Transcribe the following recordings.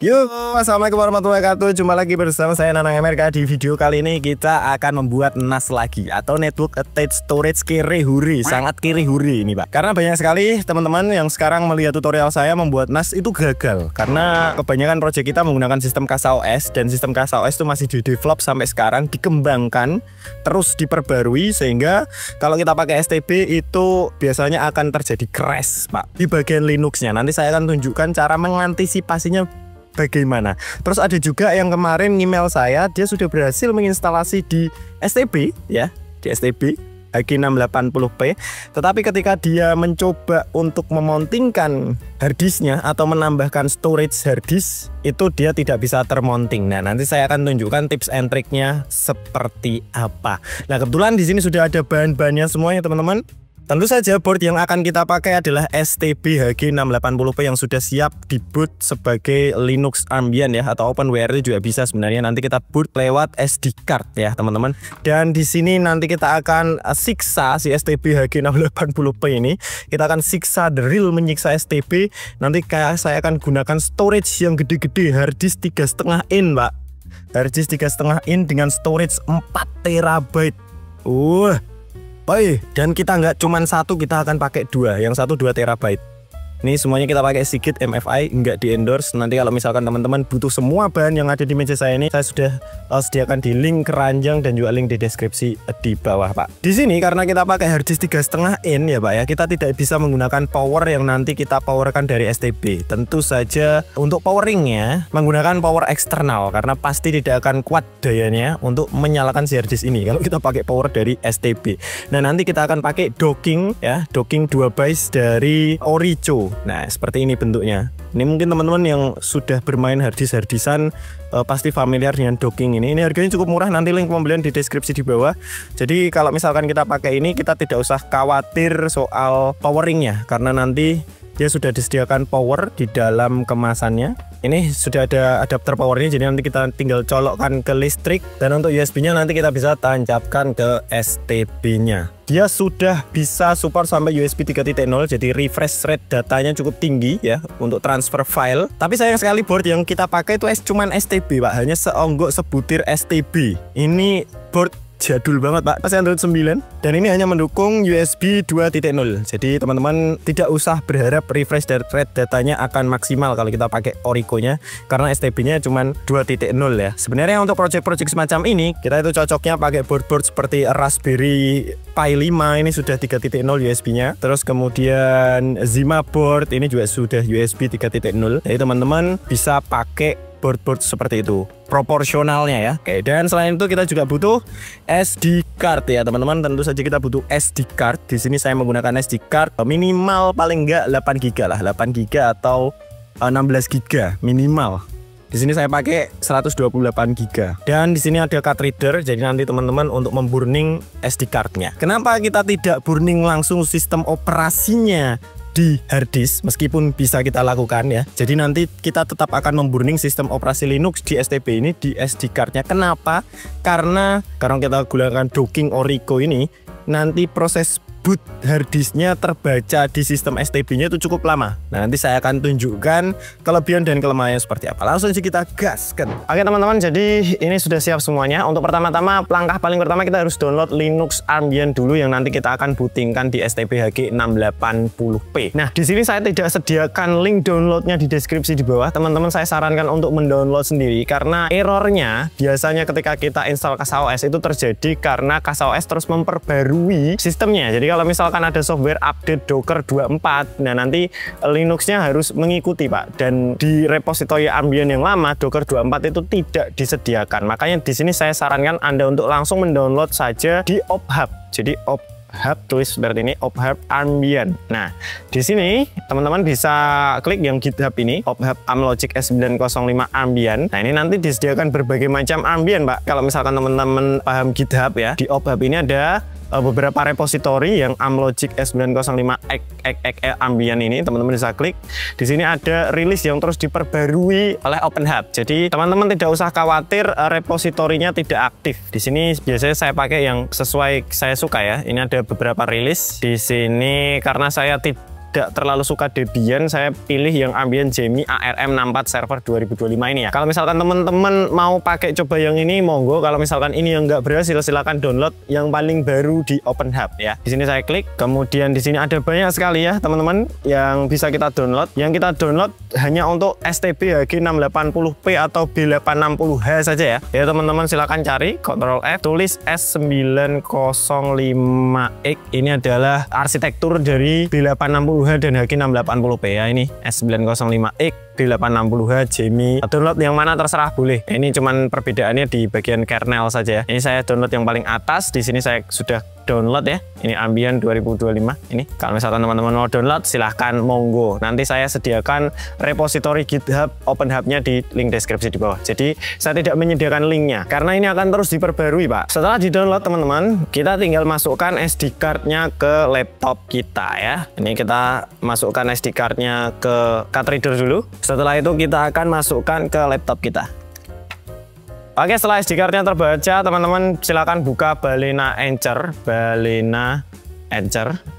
Yo, assalamualaikum warahmatullahi wabarakatuh. Jumpa lagi bersama saya Nanang MRK. Di video kali ini kita akan membuat NAS lagi atau Network Attached Storage kere huri. Sangat kere huri ini, Pak. Karena banyak sekali teman-teman yang sekarang melihat tutorial saya membuat NAS itu gagal. Karena kebanyakan project kita menggunakan sistem CasaOS, dan sistem CasaOS itu masih di-develop sampai sekarang, dikembangkan, terus diperbarui, sehingga kalau kita pakai STB itu biasanya akan terjadi crash, Pak. Di bagian Linuxnya nanti saya akan tunjukkan cara mengantisipasinya bagaimana. Terus ada juga yang kemarin email saya, dia sudah berhasil menginstalasi di STB ya, di STB HG680P. Tetapi ketika dia mencoba untuk memontingkan harddisknya atau menambahkan storage harddisk, itu dia tidak bisa termonting. Nah, nanti saya akan tunjukkan tips and triknya seperti apa. Nah, kebetulan di sini sudah ada bahan-bahannya semuanya, teman-teman. Tentu saja board yang akan kita pakai adalah STB HG680P yang sudah siap di boot sebagai Linux Ambient ya, atau OpenWR itu juga bisa sebenarnya. Nanti kita boot lewat SD card ya, teman-teman. Dan di sini nanti kita akan siksa si STB HG680P ini. Kita akan siksa, the real menyiksa STB. Nanti kayak saya akan gunakan storage yang gede-gede, harddisk 3,5 in, Pak. Harddisk 3,5 in dengan storage 4 TB. Baik, dan kita nggak cuman satu, kita akan pakai dua. Yang satu 2 TB. Ini semuanya kita pakai Seagate MFI, nggak di endorse. Nanti kalau misalkan teman-teman butuh semua bahan yang ada di meja saya ini, saya sudah sediakan di link keranjang dan juga link di deskripsi di bawah, Pak. Di sini karena kita pakai harddisk 3,5 in ya, Pak ya, kita tidak bisa menggunakan power yang nanti kita powerkan dari STB. Tentu saja untuk poweringnya menggunakan power eksternal, karena pasti tidak akan kuat dayanya untuk menyalakan si harddisk ini kalau kita pakai power dari STB. Nah, nanti kita akan pakai docking ya, docking 2 base dari Orico. Nah, seperti ini bentuknya. Ini mungkin teman-teman yang sudah bermain harddisk-harddisan pasti familiar dengan docking ini. Ini harganya cukup murah, nanti link pembelian di deskripsi di bawah. Jadi kalau misalkan kita pakai ini, kita tidak usah khawatir soal poweringnya, karena nanti dia sudah disediakan power di dalam kemasannya. Ini sudah ada adapter powernya, jadi nanti kita tinggal colokkan ke listrik. Dan untuk USB-nya nanti kita bisa tancapkan ke STB-nya. Dia sudah bisa support sampai USB 3.0, jadi refresh rate datanya cukup tinggi ya untuk transfer file. Tapi sayang sekali board yang kita pakai itu cuman STB, Pak. Hanya seonggok sebutir STB. Ini board jadul banget, Pak, masih Android 9, dan ini hanya mendukung USB 2.0. jadi teman-teman tidak usah berharap refresh rate datanya akan maksimal kalau kita pakai Orico-nya, karena STB-nya cuma 2.0 ya. Sebenarnya untuk project-project semacam ini kita itu cocoknya pakai board-board seperti Raspberry Pi 5, ini sudah 3.0 USB-nya. Terus kemudian Zima board ini juga sudah USB 3.0. jadi teman-teman bisa pakai board-board seperti itu, proporsionalnya ya. Oke, dan selain itu kita juga butuh SD card ya, teman-teman. Tentu saja kita butuh SD card. Di sini saya menggunakan SD card minimal paling enggak 8 GB lah, 8 GB atau 16 GB minimal. Di sini saya pakai 128 GB. Dan di sini ada card reader, jadi nanti teman-teman untuk memburning SD card-nya. Kenapa kita tidak burning langsung sistem operasinya di harddisk, meskipun bisa kita lakukan ya. Jadi nanti kita tetap akan memburning sistem operasi Linux di STB ini di SD card-nya. Kenapa? Karena kita gunakan docking Orico ini, nanti proses boot harddisknya terbaca di sistem STB-nya itu cukup lama. Nah, nanti saya akan tunjukkan kelebihan dan kelemahannya seperti apa. Langsung aja kita gaskan. Oke, teman-teman, jadi ini sudah siap semuanya. Untuk pertama-tama, langkah paling pertama kita harus download Linux Ambient dulu, yang nanti kita akan bootingkan di STB HG680P. Nah, di sini saya tidak sediakan link downloadnya di deskripsi di bawah. Teman-teman saya sarankan untuk mendownload sendiri, karena errornya biasanya ketika kita install CasaOS itu terjadi karena CasaOS terus memperbarui sistemnya. Jadi kalau misalkan ada software update Docker 24, nah nanti Linuxnya harus mengikuti, Pak. Dan di repository Ambient yang lama Docker 24 itu tidak disediakan. Makanya di sini saya sarankan Anda untuk langsung mendownload saja di OpHub. Jadi OpHub, tulis seperti ini, OpHub Ambient. Nah, di sini teman-teman bisa klik yang GitHub ini, OpHub Amlogic S905 Ambient. Nah, ini nanti disediakan berbagai macam Ambient, Pak. Kalau misalkan teman-teman paham GitHub ya, di OpHub ini ada beberapa repositori yang Amlogic S905 Ambient ini, teman-teman bisa klik. Di sini ada rilis yang terus diperbarui oleh OpenHub. Jadi teman-teman tidak usah khawatir repositorinya tidak aktif. Di sini biasanya saya pakai yang sesuai saya suka ya. Ini ada beberapa rilis. Di sini karena saya tidak tidak terlalu suka Debian, saya pilih yang Ambient Jammy ARM64 server 2025 ini ya. Kalau misalkan teman-teman mau pakai coba yang ini, monggo. Kalau misalkan ini yang nggak berhasil, silahkan download yang paling baru di OpenHub ya. Di sini saya klik, kemudian di sini ada banyak sekali ya teman-teman yang bisa kita download. Yang kita download hanya untuk STB HG680p atau B860H saja ya. Ya teman-teman silahkan cari, Ctrl F, tulis S905X. Ini adalah arsitektur dari B860H dan HG680p ya. Ini S905X B860H Jammy. Download yang mana terserah boleh. Ini cuman perbedaannya di bagian kernel saja ya. Ini saya download yang paling atas. Di sini saya sudah download ya. Ini Ambient 2025 ini. Kalau misalkan teman-teman mau download silahkan monggo. Nanti saya sediakan repository GitHub OpenHub-nya di link deskripsi di bawah. Jadi saya tidak menyediakan linknya karena ini akan terus diperbarui Pak. Setelah di-download teman-teman, kita tinggal masukkan SD card-nya ke laptop kita ya. Ini kita masukkan SD card-nya ke card reader dulu. Setelah itu kita akan masukkan ke laptop kita. Oke, setelah SD card-nya terbaca, teman-teman silakan buka Balena Etcher.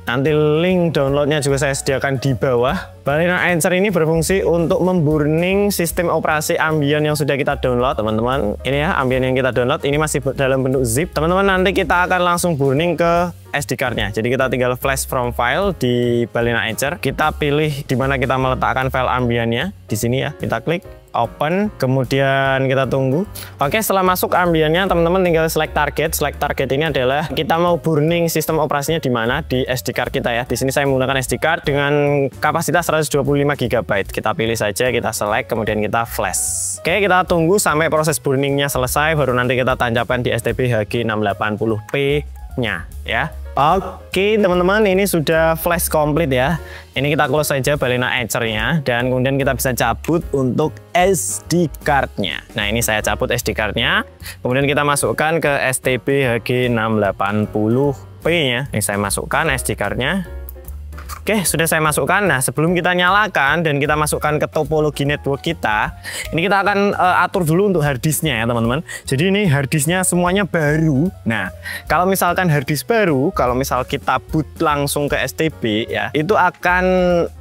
Nanti link downloadnya juga saya sediakan di bawah. Balena Etcher ini berfungsi untuk memburning sistem operasi Ambient yang sudah kita download, teman-teman. Ini ya, Ambient yang kita download, ini masih dalam bentuk zip. Teman-teman nanti kita akan langsung burning ke SD card-nya. Jadi kita tinggal flash from file di Balena Etcher. Kita pilih di mana kita meletakkan file Ambient-nya. Di sini ya, kita klik open, kemudian kita tunggu. Oke, setelah masuk Ambient-nya, teman-teman tinggal select target. Select target ini adalah kita mau burning sistem operasinya di mana, di SD card kita ya. Di sini saya menggunakan SD card dengan kapasitas 125 GB. Kita pilih saja, kita select, kemudian kita flash. Oke, kita tunggu sampai proses burningnya selesai, baru nanti kita tancapkan di STB HG680p-nya ya. Oke teman-teman, ini sudah flash komplit ya. Ini kita close saja Balena Etcher-nya dan kemudian kita bisa cabut untuk SD card-nya. Nah ini saya cabut SD card-nya, kemudian kita masukkan ke STB HG680p-nya. Ini saya masukkan SD card-nya. Oke, sudah saya masukkan. Nah, sebelum kita nyalakan dan kita masukkan ke topologi network kita, ini kita akan atur dulu untuk harddisknya ya teman-teman. Jadi ini harddisknya semuanya baru. Nah, kalau misalkan harddisk baru, kalau misal kita boot langsung ke STB ya, itu akan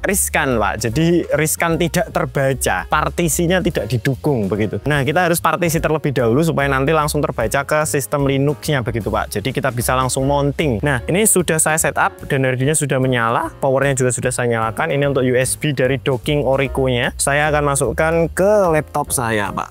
riskan Pak. Jadi riskan tidak terbaca, partisinya tidak didukung begitu. Nah, kita harus partisi terlebih dahulu supaya nanti langsung terbaca ke sistem Linux-nya begitu Pak. Jadi kita bisa langsung mounting. Nah, ini sudah saya setup dan harddisknya sudah menyala. Powernya juga sudah saya nyalakan. Ini untuk USB dari docking Orico-nya. Saya akan masukkan ke laptop saya, Pak.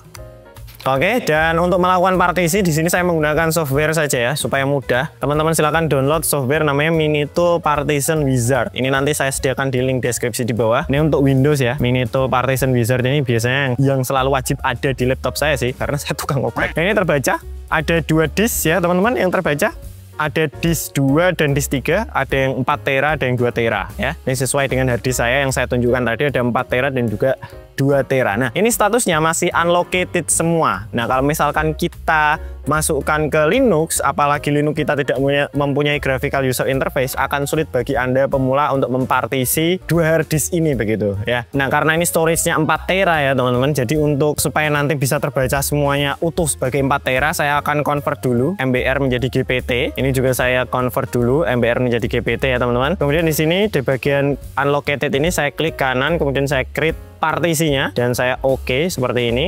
Oke, dan untuk melakukan partisi di sini saya menggunakan software saja ya supaya mudah. Teman-teman silahkan download software namanya Minito Partition Wizard. Ini nanti saya sediakan di link deskripsi di bawah. Ini untuk Windows ya. Minito Partition Wizard ini biasanya yang selalu wajib ada di laptop saya sih karena saya tukang oprek. Nah, ini terbaca. Ada 2 disk ya, teman-teman yang terbaca. Ada disk 2 dan disk 3, ada yang 4 tera, ada yang 2 tera ya. Ini sesuai dengan harddisk saya yang saya tunjukkan tadi, ada 4 tera dan juga 2 tera. Nah, ini statusnya masih unlocated semua. Nah, kalau misalkan kita masukkan ke Linux, apalagi Linux kita tidak mempunyai graphical user interface, akan sulit bagi Anda pemula untuk mempartisi 2 harddisk ini begitu ya. Nah, karena ini storage-nya 4 tera ya teman-teman, jadi untuk supaya nanti bisa terbaca semuanya utuh sebagai 4 tera, saya akan convert dulu MBR menjadi GPT. Ini juga saya convert dulu MBR menjadi GPT ya teman-teman. Kemudian di sini di bagian unlocated ini saya klik kanan, kemudian saya create partisinya dan saya oke seperti ini.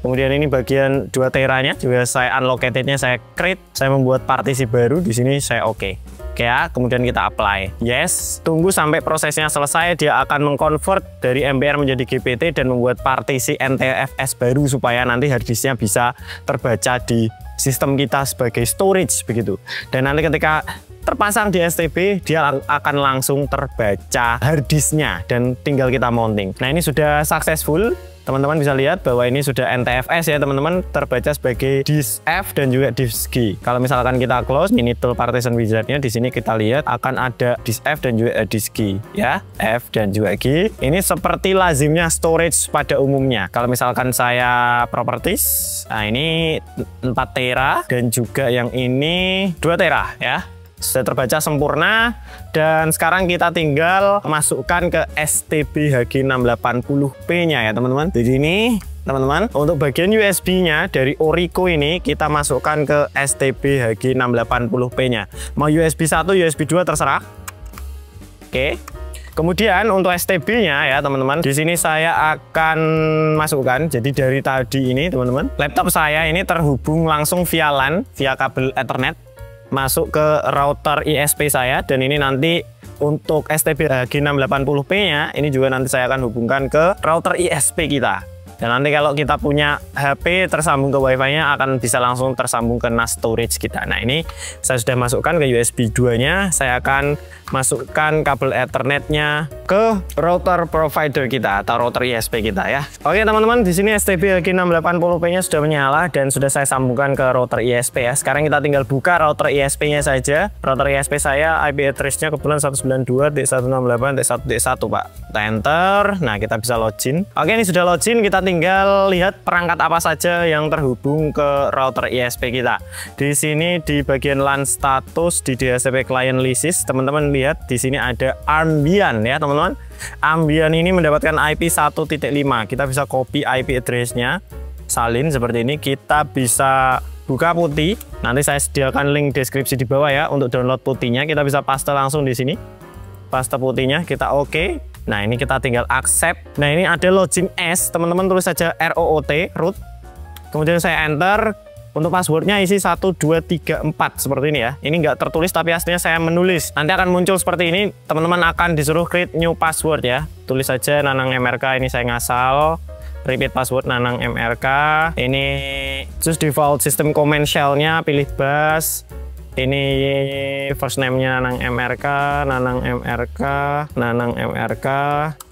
Kemudian ini bagian 2 teranya juga saya unlocatednya saya create, saya membuat partisi baru di sini saya oke. Oke ya, kemudian kita apply. Yes, tunggu sampai prosesnya selesai, dia akan mengkonvert dari MBR menjadi GPT dan membuat partisi NTFS baru supaya nanti harddisknya bisa terbaca di sistem kita sebagai storage begitu. Dan nanti ketika terpasang di STB, dia akan langsung terbaca harddisknya dan tinggal kita mounting. Nah, ini sudah successful. Teman-teman bisa lihat bahwa ini sudah NTFS ya teman-teman, terbaca sebagai disk F dan juga disk G. Kalau misalkan kita close Minito Partition Wizard-nya, di sini kita lihat akan ada disk F dan juga disk G ya, F dan juga G. Ini seperti lazimnya storage pada umumnya. Kalau misalkan saya properties, nah ini 4 tera dan juga yang ini 2 tera ya. Sudah terbaca sempurna dan sekarang kita tinggal masukkan ke STB HG680p-nya ya teman-teman. Jadi ini teman-teman, untuk bagian USB-nya dari Orico ini kita masukkan ke STB HG680p-nya. Mau USB 1, USB 2 terserah. Oke. Kemudian untuk STB-nya ya teman-teman, di sini saya akan masukkan. Jadi dari tadi ini teman-teman, laptop saya ini terhubung langsung via LAN, via kabel Ethernet masuk ke router ISP saya, dan ini nanti untuk STB G680P-nya ini juga nanti saya akan hubungkan ke router ISP kita. Dan nanti kalau kita punya HP tersambung ke Wi-Fi-nya akan bisa langsung tersambung ke NAS storage kita. Nah ini saya sudah masukkan ke USB 2-nya. Saya akan masukkan kabel Ethernet-nya ke router provider kita atau router ISP kita ya. Oke teman-teman, di sini STB G680P-nya sudah menyala dan sudah saya sambungkan ke router ISP ya. Sekarang kita tinggal buka router ISP-nya saja. Router ISP saya IP address-nya kebetulan 192.168.1.1 Pak. Kita enter. Nah kita bisa login. Oke, ini sudah login. Kita tinggal lihat perangkat apa saja yang terhubung ke router ISP kita. Di sini di bagian LAN status di DHCP client lisis, teman-teman lihat di sini ada Armbian ya teman-teman. Armbian ini mendapatkan IP 1.5. Kita bisa copy IP address-nya, salin seperti ini. Kita bisa buka putih. Nanti saya sediakan link deskripsi di bawah ya untuk download putihnya. Kita bisa paste langsung di sini. Paste putihnya, kita oke. Nah ini kita tinggal accept. Nah ini ada login S, teman-teman tulis saja ROOT root. Kemudian saya enter. Untuk passwordnya isi 1234 seperti ini ya. Ini nggak tertulis tapi aslinya saya menulis. Nanti akan muncul seperti ini. Teman-teman akan disuruh create new password ya. Tulis saja Nanang MRK. Ini saya ngasal. Repeat password Nanang MRK. Ini choose default system command shell-nya, pilih bash. Ini first name-nya Nanang MRK, Nanang MRK, Nanang MRK,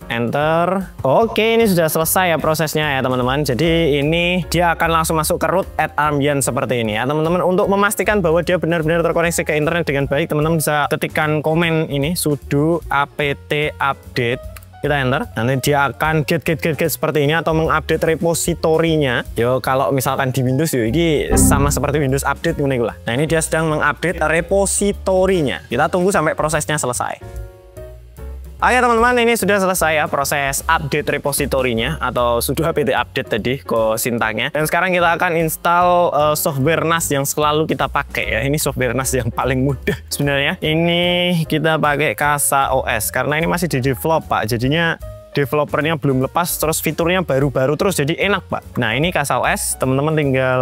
enter. Oke, ini sudah selesai ya prosesnya ya teman-teman. Jadi ini dia akan langsung masuk ke root at Armbian seperti ini ya teman-teman. Untuk memastikan bahwa dia benar-benar terkoneksi ke internet dengan baik, teman-teman bisa ketikkan komen ini sudo apt update. Kita enter, nanti dia akan get seperti ini atau mengupdate repositorinya. Yo kalau misalkan di Windows yo ini sama seperti Windows Update ini lah. Nah ini dia sedang mengupdate repositorinya. Kita tunggu sampai prosesnya selesai. Oke teman-teman, ini sudah selesai ya proses update repositorinya atau sudo apt update tadi ke sintangnya. Dan sekarang kita akan install software NAS yang selalu kita pakai ya. Ini software NAS yang paling mudah sebenarnya. Ini kita pakai Casa OS karena ini masih di develop Pak. Jadinya developernya belum lepas, terus fiturnya baru-baru terus, jadi enak Pak. Nah ini Casa OS, teman-teman tinggal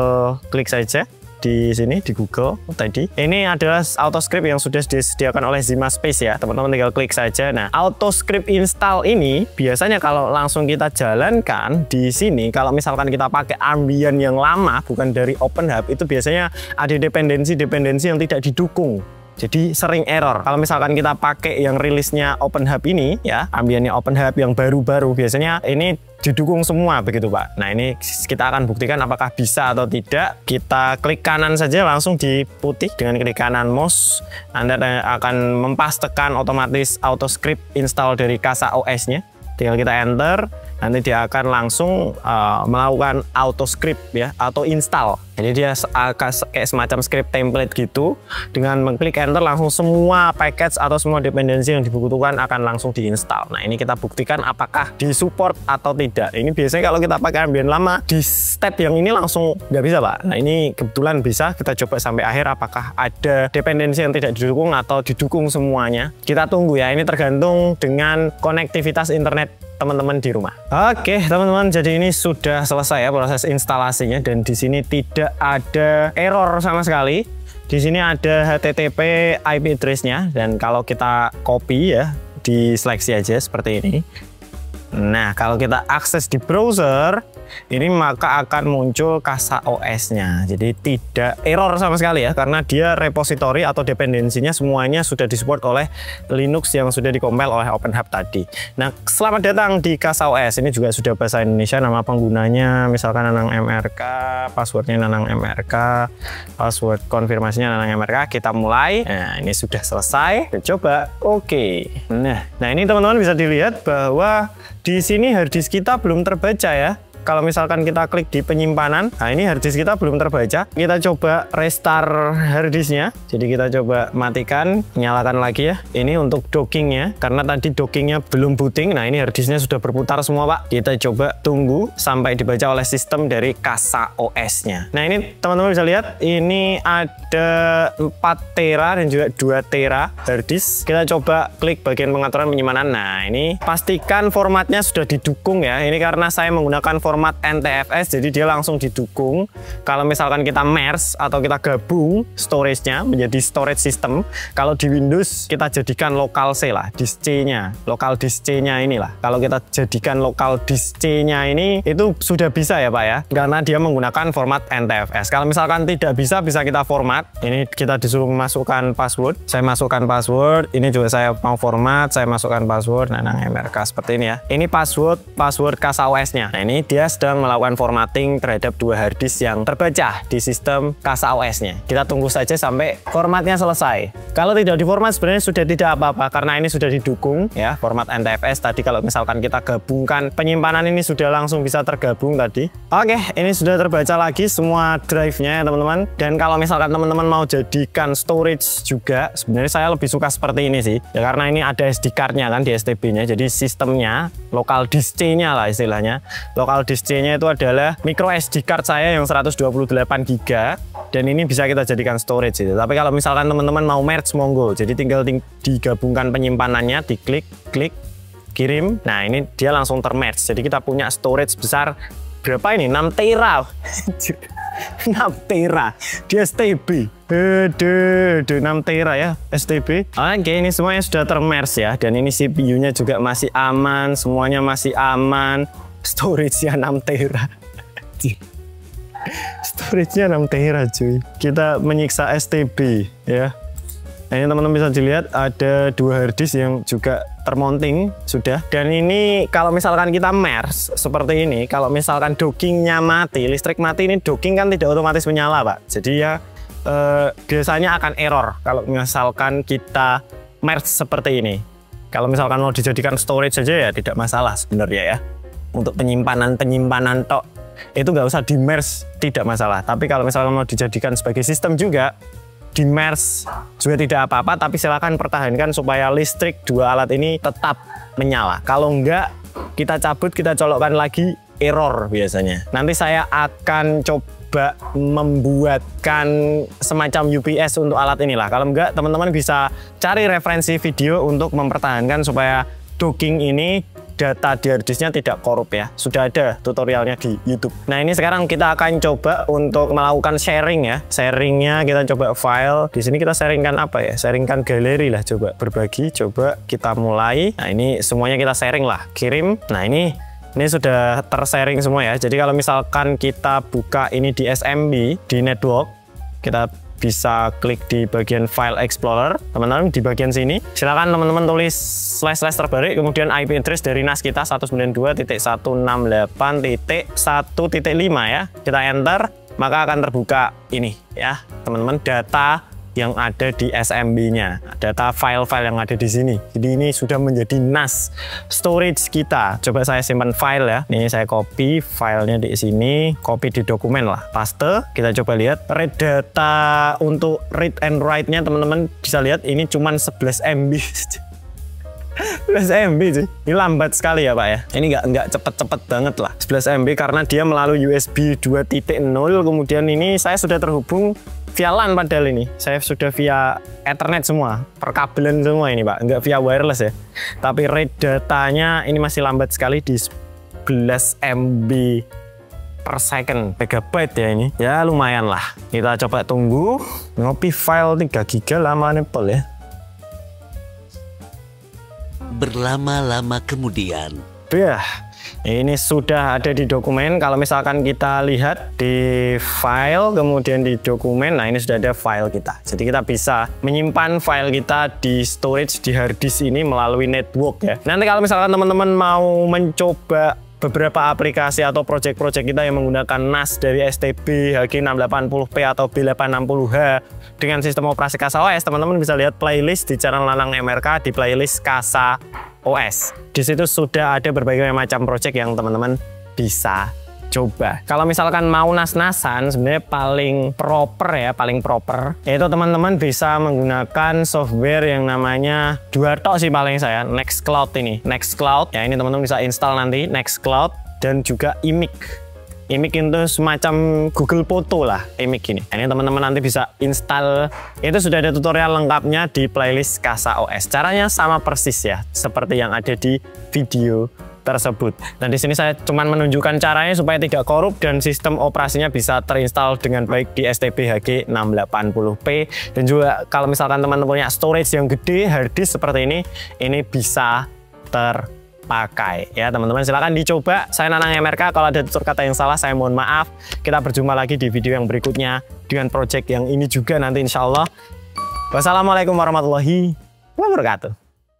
klik saja di sini di Google tadi. Ini adalah AutoScript yang sudah disediakan oleh Zimaspace ya. Teman-teman tinggal klik saja. Nah, AutoScript install ini biasanya kalau langsung kita jalankan di sini, kalau misalkan kita pakai Armbian yang lama bukan dari OpenHub, itu biasanya ada dependensi yang tidak didukung. Jadi sering error. Kalau misalkan kita pakai yang rilisnya OpenHub ini ya, Armbiannya OpenHub yang baru-baru, biasanya ini didukung semua begitu Pak. Nah ini kita akan buktikan apakah bisa atau tidak. Kita klik kanan saja langsung di putih dengan klik kanan mouse. Anda akan mempastekan otomatis AutoScript install dari Casa OS-nya. Tinggal kita enter, nanti dia akan langsung melakukan AutoScript ya, atau install. Jadi dia kayak semacam script template gitu. Dengan mengklik enter langsung semua package atau semua dependensi yang dibutuhkan akan langsung diinstal. Nah ini kita buktikan apakah disupport atau tidak. Ini biasanya kalau kita pakai Armbian lama di step yang ini langsung nggak bisa Pak. Nah ini kebetulan bisa. Kita coba sampai akhir apakah ada dependensi yang tidak didukung atau didukung semuanya. Kita tunggu ya. Ini tergantung dengan konektivitas internet teman-teman di rumah. Oke teman-teman, jadi ini sudah selesai ya proses instalasinya, dan di sini tidak ada error sama sekali. Di sini ada HTTP IP address-nya, dan kalau kita copy ya, diseleksi aja seperti ini. Nah kalau kita akses di browser ini maka akan muncul Casa OS-nya. Jadi tidak error sama sekali ya, karena dia repository atau dependensinya semuanya sudah disupport oleh Linux yang sudah dikompil oleh OpenHub tadi. Nah, selamat datang di Casa OS. Ini juga sudah bahasa Indonesia, nama penggunanya misalkan Nanang MRK, passwordnya Nanang MRK, password konfirmasinya Nanang MRK. Kita mulai. Nah, ini sudah selesai. Kita coba. Oke. Nah ini teman-teman bisa dilihat bahwa di sini harddisk kita belum terbaca ya. kalau misalkan kita klik di penyimpanan, nah ini harddisk kita belum terbaca. Kita coba restart harddisknya. Jadi kita coba matikan, nyalakan lagi ya. Ini untuk dockingnya, karena tadi dockingnya belum booting. Nah ini harddisknya sudah berputar semua Pak. Kita coba tunggu sampai dibaca oleh sistem dari Casa OS-nya. Nah ini teman-teman bisa lihat, ini ada 4 tera dan juga 2 tera harddisk. Kita coba klik bagian pengaturan penyimpanan. Nah ini pastikan formatnya sudah didukung ya. Ini karena saya menggunakan format NTFS, jadi dia langsung didukung. Kalau misalkan kita merge atau kita gabung storage-nya menjadi storage system, kalau di Windows kita jadikan local C lah, disk C-nya, local disk C-nya inilah. Kalau kita jadikan local disk C-nya ini, itu sudah bisa ya Pak ya, karena dia menggunakan format NTFS. Kalau misalkan tidak bisa kita format. Ini kita disuruh memasukkan password. Saya masukkan password. Ini juga saya mau format. Saya masukkan password. Nah, MRK seperti ini ya. Ini password Casa OS-nya. Nah, ini dia sedang melakukan formatting terhadap 2 harddisk yang terbaca di sistem Casa OS-nya. Kita tunggu saja sampai formatnya selesai. Kalau tidak diformat sebenarnya sudah tidak apa-apa karena ini sudah didukung ya, format NTFS. Tadi kalau misalkan kita gabungkan penyimpanan ini sudah langsung bisa tergabung tadi. Oke, ini sudah terbaca lagi semua drive-nya ya teman-teman. Dan kalau misalkan teman-teman mau jadikan storage juga, sebenarnya saya lebih suka seperti ini sih. Ya karena ini ada SD card-nya kan di STB-nya. Jadi sistemnya local disk C-nya lah istilahnya. Local disk C-nya itu adalah micro SD card saya yang 128 GB dan ini bisa kita jadikan storage gitu. Tapi kalau misalkan teman-teman mau merge monggo. Jadi tinggal digabungkan penyimpanannya, diklik, klik, kirim. Nah, ini dia langsung termerge. Jadi kita punya storage besar berapa ini? 6 tera. 6 tera di STB. 6 tera ya STB. Oke, ini semuanya sudah termerge ya, dan ini CPU-nya juga masih aman, semuanya masih aman. Storage-nya 6 tera. Storage-nya 6 tera cuy. Kita menyiksa STB ya. Nah, ini teman-teman bisa dilihat ada 2 harddisk yang juga termounting sudah. Dan ini kalau misalkan kita merge seperti ini, kalau misalkan dockingnya mati, listrik mati, ini docking kan tidak otomatis menyala Pak. Jadi ya biasanya akan error kalau misalkan kita merge seperti ini. Kalau misalkan mau dijadikan storage saja ya tidak masalah sebenarnya ya. Untuk penyimpanan tok itu nggak usah di merge, tidak masalah. Tapi kalau misalkan mau dijadikan sebagai sistem juga, di merge juga tidak apa-apa, tapi silakan pertahankan supaya listrik 2 alat ini tetap menyala. Kalau enggak, kita cabut, kita colokkan lagi, error biasanya. Nanti saya akan coba membuatkan semacam UPS untuk alat inilah. Kalau enggak, teman-teman bisa cari referensi video untuk mempertahankan supaya docking ini data di harddisknya tidak korup ya. Sudah ada tutorialnya di YouTube. Nah, ini sekarang kita akan coba untuk melakukan sharing ya. Sharingnya kita coba file. Di sini kita sharingkan apa ya? Sharingkan galeri lah, coba berbagi. Coba kita mulai. Nah, ini semuanya kita sharing lah. Kirim. Nah, ini sudah tersharing semua ya. Jadi kalau misalkan kita buka ini di SMB, di network, kita bisa klik di bagian File Explorer, teman-teman di bagian sini. Silakan teman-teman tulis / terbarik, kemudian IP address dari NAS kita 192.168.1.5 ya. Kita enter, maka akan terbuka ini ya, teman-teman, data yang ada di SMB-nya, data file-file yang ada di sini. Jadi ini sudah menjadi NAS storage kita. Coba saya simpan file ya. Ini saya copy filenya di sini, copy di dokumen lah, paste. Kita coba lihat read data untuk read and write-nya, teman-teman bisa lihat ini cuma 11 MB. 11 MB sih. Ini lambat sekali ya Pak ya. Ini nggak cepet-cepet banget lah. 11 MB karena dia melalui USB 2.0. Kemudian ini saya sudah terhubung via LAN, padahal ini saya sudah via Ethernet semua, perkabelan semua ini Pak, nggak via wireless ya. Tapi read datanya ini masih lambat sekali di 11 MB per second, megabyte ya ini. Ya lumayan lah. Kita coba tunggu. Ngopi file 3 GB lama nepel ya. Berlama-lama kemudian. Ya, ini sudah ada di dokumen. Kalau misalkan kita lihat di file, kemudian di dokumen, nah ini sudah ada file kita. Jadi kita bisa menyimpan file kita di storage di hard disk ini melalui network ya. Nanti kalau misalkan teman-teman mau mencoba beberapa aplikasi atau project-project kita yang menggunakan NAS dari STB HG680P atau B860H dengan sistem operasi Casa OS, teman-teman bisa lihat playlist di channel Nanang MRK di playlist Casa OS. Di situ sudah ada berbagai macam project yang teman-teman bisa coba. Kalau misalkan mau nas-nasan, sebenarnya paling proper yaitu teman-teman bisa menggunakan software yang namanya dua tok sih paling saya, Nextcloud ini. Nextcloud ya, ini teman-teman bisa install nanti Nextcloud dan juga Imik. Imik itu semacam Google Foto lah, Imik ini. Ini teman-teman nanti bisa install. Itu sudah ada tutorial lengkapnya di playlist Kasa OS. Caranya sama persis ya, seperti yang ada di video tersebut. Dan di sini saya cuman menunjukkan caranya supaya tidak korup dan sistem operasinya bisa terinstall dengan baik di STBHG 680p. Dan juga kalau misalkan teman-teman punya storage yang gede, hard disk seperti ini bisa pakai ya teman-teman. Silahkan dicoba. Saya Nanang MRK. Kalau ada tutur kata yang salah saya mohon maaf. Kita berjumpa lagi di video yang berikutnya dengan project yang ini juga nanti insya Allah. Wassalamualaikum warahmatullahi wabarakatuh.